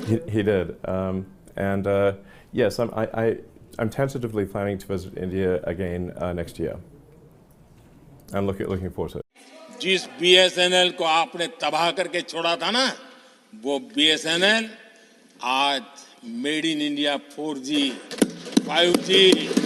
He did. Yes, I'm tentatively planning to visit India again next year. I'm looking forward to it. जिस BSNL को आपने तबाह करके छोड़ा था ना, वो BSNL आज made in India 4G, 5G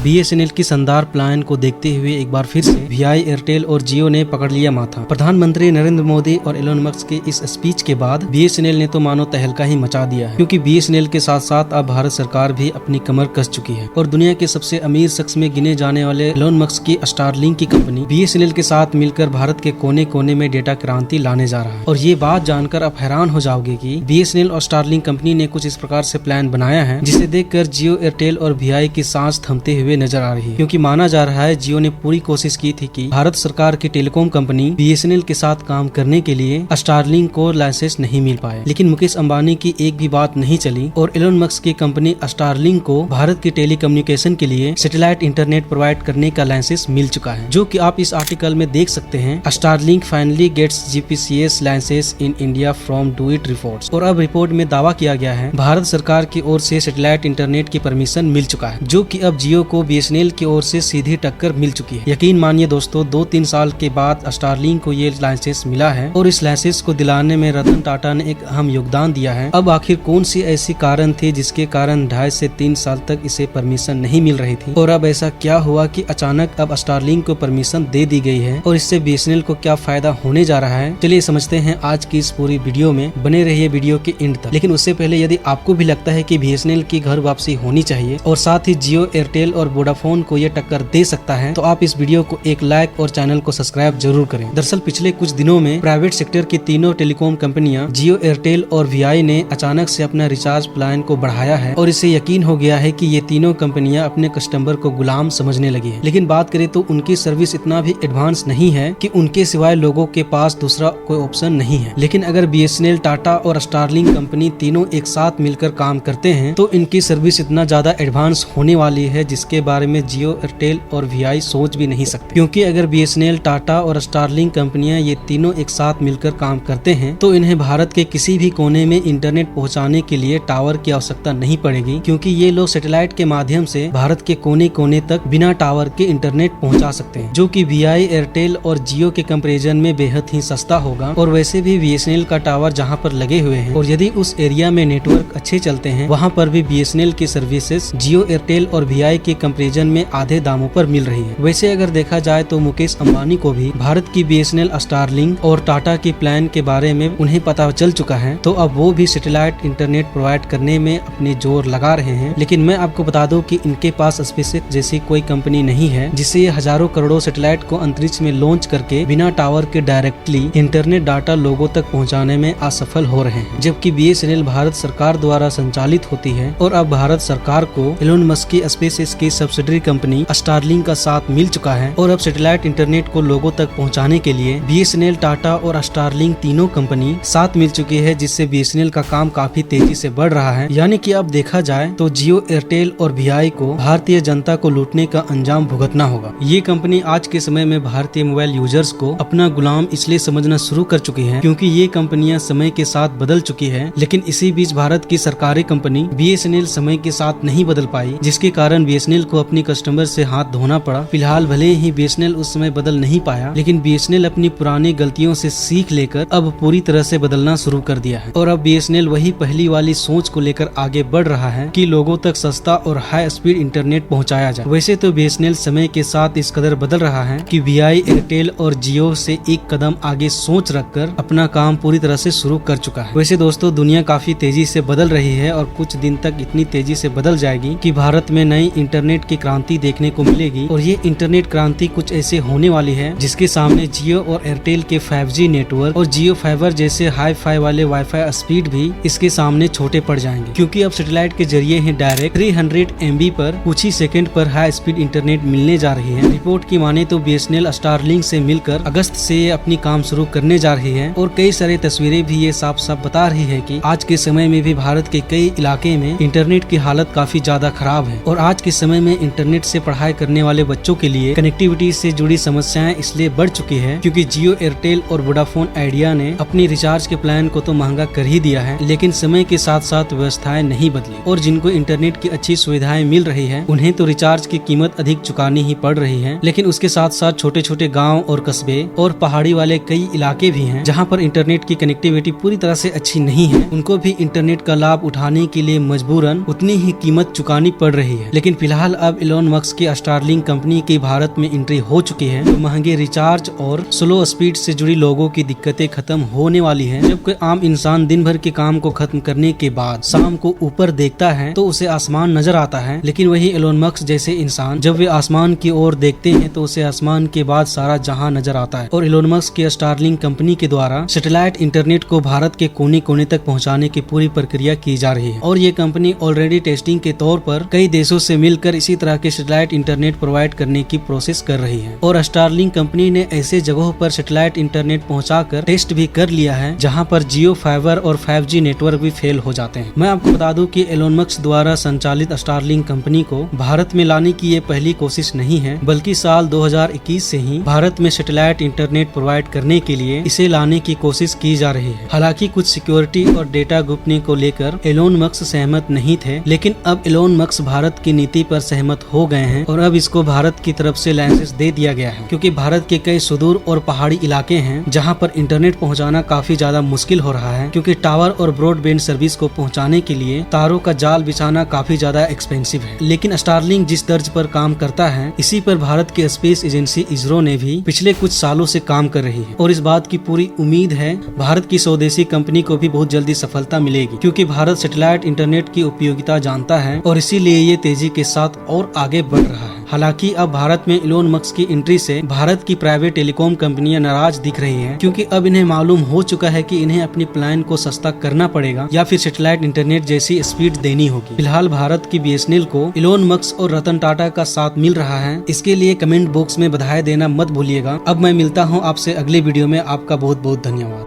BSNL की शानदार प्लान को देखते हुए एक बार फिर से वीआई, एयरटेल और जियो ने पकड़ लिया माथा। प्रधानमंत्री नरेंद्र मोदी और एलोन मस्क के इस स्पीच के बाद बीएसएनएल ने तो मानो तहलका ही मचा दिया है, क्योंकि बीएसएनएल के साथ साथ अब भारत सरकार भी अपनी कमर कस चुकी है और दुनिया के सबसे अमीर शख्स में गिने जाने वाले एलोन मस्क की स्टारलिंक की कंपनी बीएसएनएल के साथ मिलकर भारत के कोने कोने में डेटा क्रांति लाने जा रहा है। और ये बात जानकर आप हैरान हो जाओगे कि बीएसएनएल और स्टारलिंक कंपनी ने कुछ इस प्रकार से प्लान बनाया है, जिसे देखकर जियो, एयरटेल और वीआई की सांस थमते हुए नजर आ रही है, क्योंकि माना जा रहा है जियो ने पूरी कोशिश की थी कि भारत सरकार की टेलीकॉम कंपनी बीएसएनएल के साथ काम करने के लिए स्टारलिंक को लाइसेंस नहीं मिल पाए, लेकिन मुकेश अंबानी की एक भी बात नहीं चली और एलोन मस्क की कंपनी स्टारलिंक को भारत की टेलीकम्युनिकेशन के लिए सैटेलाइट इंटरनेट प्रोवाइड करने का लाइसेंस मिल चुका है, जो कि आप इस आर्टिकल में देख सकते हैं। Starlink finally gets GPCS license in India from DoT reports. और अब रिपोर्ट में दावा किया गया है भारत सरकार की ओर से सैटेलाइट इंटरनेट की परमिशन मिल चुका है, जो कि अब जियो को बीएसएनएल की ओर से सीधी टक्कर मिल चुकी है। यकीन मानिए दोस्तों, 2-3 साल के बाद स्टारलिंक को ये लाइसेंस मिला है और इस लाइसेंस को दिलाने में रतन टाटा ने एक अहम योगदान दिया है। अब आखिर कौन सी ऐसी कारण थी जिसके कारण 2.5 से 3 साल तक इसे परमिशन नहीं मिल रही थी, और अब ऐसा क्या हुआ कि अचानक अब स्टारलिंक को परमिशन दे दी गई है और इससे बीएसएनएल को क्या फायदा होने जा रहा है, चलिए समझते हैं आज की इस पूरी वीडियो में। बने रहिए वीडियो के एंड तक। लेकिन उससे पहले यदि आपको भी लगता है कि बीएसएनएल की घर वापसी होनी चाहिए और साथ ही जियो, एयरटेल और वोडाफोन को ये टक्कर दे सकता है, तो आप इस वीडियो को एक लाइक और चैनल को सब्सक्राइब जरूर करें। दरअसल पिछले कुछ दिनों में प्राइवेट सेक्टर की तीनों टेलीकॉम कंपनियां जियो, एयरटेल और वीआई ने अचानक से अपना रिचार्ज प्लान को बढ़ाया है और इससे यकीन हो गया है कि ये तीनों कंपनियां अपने कस्टमर को गुलाम समझने लगी है। लेकिन बात करें तो उनकी सर्विस इतना भी एडवांस नहीं है कि उनके सिवाय लोगों के पास दूसरा कोई ऑप्शन नहीं है। लेकिन अगर बीएसएनएल, टाटा और स्टारलिंक कंपनी तीनों एक साथ मिलकर काम करते हैं तो इनकी सर्विस इतना ज्यादा एडवांस होने वाली है जिसके बारे में जियो, एयरटेल और वीआई सोच भी नहीं सकते। क्योंकि अगर बीएसएनएल, टाटा और स्टारलिंक कंपनियां ये तीनों एक साथ मिलकर काम करते हैं तो इन्हें भारत के किसी भी कोने में इंटरनेट पहुंचाने के लिए टावर की आवश्यकता नहीं पड़ेगी, क्योंकि ये लोग सैटेलाइट के माध्यम से भारत के कोने कोने तक बिना टावर के इंटरनेट पहुंचा सकते हैं, जो कि वीआई, एयरटेल और जियो के कंपैरिजन में बेहद ही सस्ता होगा। और वैसे भी बीएसएनएल का टावर जहां पर लगे हुए हैं और यदि उस एरिया में नेटवर्क अच्छे चलते हैं, वहां पर भी बीएसएनएल की सर्विसेज जियो, एयरटेल और वीआई के कंपैरिजन में आधे दामों पर मिल रही है। वैसे अगर देखा जाए तो मुकेश अंबानी को भी भारत की बीएसएनएल, स्टारलिंक और टाटा की प्लान के बारे में उन्हें पता चल चुका है, तो अब वो भी सैटेलाइट इंटरनेट प्रोवाइड करने में अपने जोर लगा रहे हैं। लेकिन मैं आपको बता दूं कि इनके पास स्पेसएक्स जैसी कोई कंपनी नहीं है जिससे ये हजारों करोड़ों सैटेलाइट को अंतरिक्ष में लॉन्च करके बिना टावर के डायरेक्टली इंटरनेट डाटा लोगों तक पहुँचाने में असफल हो रहे हैं। जबकि बीएसएनएल भारत सरकार द्वारा संचालित होती है और अब भारत सरकार को एलोन मस्क की स्पेसएक्स की सब्सिडरी कंपनी स्टारलिंक का साथ मिल चुका है और अब सैटेलाइट इंटरनेट को लोगों तक पहुंचाने के लिए बीएसएनएल, टाटा और स्टारलिंक तीनों कंपनी साथ मिल चुकी है, जिससे बीएसएनएल का काम काफी तेजी से बढ़ रहा है। यानी कि अब देखा जाए तो जियो, एयरटेल और वीआई को भारतीय जनता को लूटने का अंजाम भुगतना होगा। ये कंपनी आज के समय में भारतीय मोबाइल यूजर्स को अपना गुलाम इसलिए समझना शुरू कर चुकी है क्योंकि ये कंपनियां समय के साथ बदल चुकी है। लेकिन इसी बीच भारत की सरकारी कंपनी बीएसएनएल समय के साथ नहीं बदल पाई, जिसके कारण बीएसएनएल को अपनी कस्टमर से हाथ धोना पड़ा। फिलहाल भले ही बीएसएनएल उस समय बदल नहीं पाया, लेकिन बीएसएनएल अपनी पुरानी गलतियों से सीख लेकर अब पूरी तरह से बदलना शुरू कर दिया है और अब बीएसएनएल वही पहली वाली सोच को लेकर आगे बढ़ रहा है कि लोगों तक सस्ता और हाई स्पीड इंटरनेट पहुंचाया जाए। वैसे तो बीएसएनएल समय के साथ इस कदर बदल रहा है कि वीआई, एयरटेल और जियो से एक कदम आगे सोच रखकर अपना काम पूरी तरह से शुरू कर चुका है। वैसे दोस्तों, दुनिया काफी तेजी से बदल रही है और कुछ दिन तक इतनी तेजी से बदल जाएगी कि भारत में नई इंटरनेट की क्रांति देखने को मिलेगी और ये इंटरनेट क्रांति कुछ ऐसे होने वाली है जिसके सामने जियो और एयरटेल के 5G नेटवर्क और जियो फाइबर जैसे हाई फाई वाले वाईफाई स्पीड भी इसके सामने छोटे पड़ जाएंगे, क्योंकि अब सैटेलाइट के जरिए ही डायरेक्ट 300 MB पर कुछ ही सेकंड पर हाई स्पीड इंटरनेट मिलने जा रही है। रिपोर्ट की माने तो बीएसएनएल स्टारलिंक से मिलकर अगस्त से अपनी काम शुरू करने जा रही है और कई सारी तस्वीरें भी ये साफ साफ बता रही है कि आज के समय में भी भारत के कई इलाके में इंटरनेट की हालत काफी ज्यादा खराब है और आज के समय समय में इंटरनेट से पढ़ाई करने वाले बच्चों के लिए कनेक्टिविटी से जुड़ी समस्याएं इसलिए बढ़ चुकी है क्योंकि जियो, एयरटेल और वोडाफोन आइडिया ने अपनी रिचार्ज के प्लान को तो महंगा कर ही दिया है, लेकिन समय के साथ साथ व्यवस्थाएं नहीं बदली और जिनको इंटरनेट की अच्छी सुविधाएं मिल रही है उन्हें तो रिचार्ज की कीमत अधिक चुकानी ही पड़ रही है। लेकिन उसके साथ साथ छोटे छोटे गाँव और कस्बे और पहाड़ी वाले कई इलाके भी हैं जहाँ पर इंटरनेट की कनेक्टिविटी पूरी तरह से अच्छी नहीं है, उनको भी इंटरनेट का लाभ उठाने के लिए मजबूरन उतनी ही कीमत चुकानी पड़ रही है। लेकिन फिलहाल अब इलोन मस्क की स्टारलिंक कंपनी की भारत में एंट्री हो चुकी है, तो महंगे रिचार्ज और स्लो स्पीड से जुड़ी लोगों की दिक्कतें खत्म होने वाली है। जब कोई आम इंसान दिन भर के काम को खत्म करने के बाद शाम को ऊपर देखता है तो उसे आसमान नजर आता है, लेकिन वही इलोन मस्क जैसे इंसान जब वे आसमान की ओर देखते हैं तो उसे आसमान के बाद सारा जहां नजर आता है। और इलोन मस्क की स्टारलिंक कंपनी के द्वारा सैटेलाइट इंटरनेट को भारत के कोने कोने तक पहुंचाने की पूरी प्रक्रिया की जा रही है और ये कंपनी ऑलरेडी टेस्टिंग के तौर पर कई देशों से मिलकर इसी तरह के सैटेलाइट इंटरनेट प्रोवाइड करने की प्रोसेस कर रही है। और स्टारलिंक कंपनी ने ऐसे जगहों पर सैटेलाइट इंटरनेट पहुंचाकर टेस्ट भी कर लिया है जहां पर जियो, फाइबर और 5G नेटवर्क भी फेल हो जाते हैं। मैं आपको बता दूं कि इलोन मस्क द्वारा संचालित स्टारलिंक कंपनी को भारत में लाने की ये पहली कोशिश नहीं है, बल्कि साल 2021 से ही भारत में सैटेलाइट इंटरनेट प्रोवाइड करने के लिए इसे लाने की कोशिश की जा रही है। हालांकि कुछ सिक्योरिटी और डेटा गोपनीय को लेकर इलोन मस्क सहमत नहीं थे, लेकिन अब इलोन मस्क भारत की नीति पर सहमत हो गए हैं और अब इसको भारत की तरफ से लाइसेंस दे दिया गया है, क्योंकि भारत के कई सुदूर और पहाड़ी इलाके हैं जहां पर इंटरनेट पहुंचाना काफी ज्यादा मुश्किल हो रहा है, क्योंकि टावर और ब्रॉडबैंड सर्विस को पहुंचाने के लिए तारों का जाल बिछाना काफी ज्यादा एक्सपेंसिव है। लेकिन स्टारलिंक जिस तर्ज पर काम करता है, इसी पर भारत की स्पेस एजेंसी इसरो ने भी पिछले कुछ सालों से काम कर रही है और इस बात की पूरी उम्मीद है भारत की स्वदेशी कंपनी को भी बहुत जल्दी सफलता मिलेगी, क्योंकि भारत सैटेलाइट इंटरनेट की उपयोगिता जानता है और इसीलिए ये तेजी के साथ और आगे बढ़ रहा है। हालांकि अब भारत में इलोन मस्क की एंट्री से भारत की प्राइवेट टेलीकॉम कंपनियां नाराज दिख रही हैं, क्योंकि अब इन्हें मालूम हो चुका है कि इन्हें अपनी प्लान को सस्ता करना पड़ेगा या फिर सैटेलाइट इंटरनेट जैसी स्पीड देनी होगी। फिलहाल भारत की BSNL को इलोन मस्क और रतन टाटा का साथ मिल रहा है, इसके लिए कमेंट बॉक्स में बधाई देना मत भूलिएगा। अब मैं मिलता हूँ आपसे अगले वीडियो में। आपका बहुत बहुत धन्यवाद।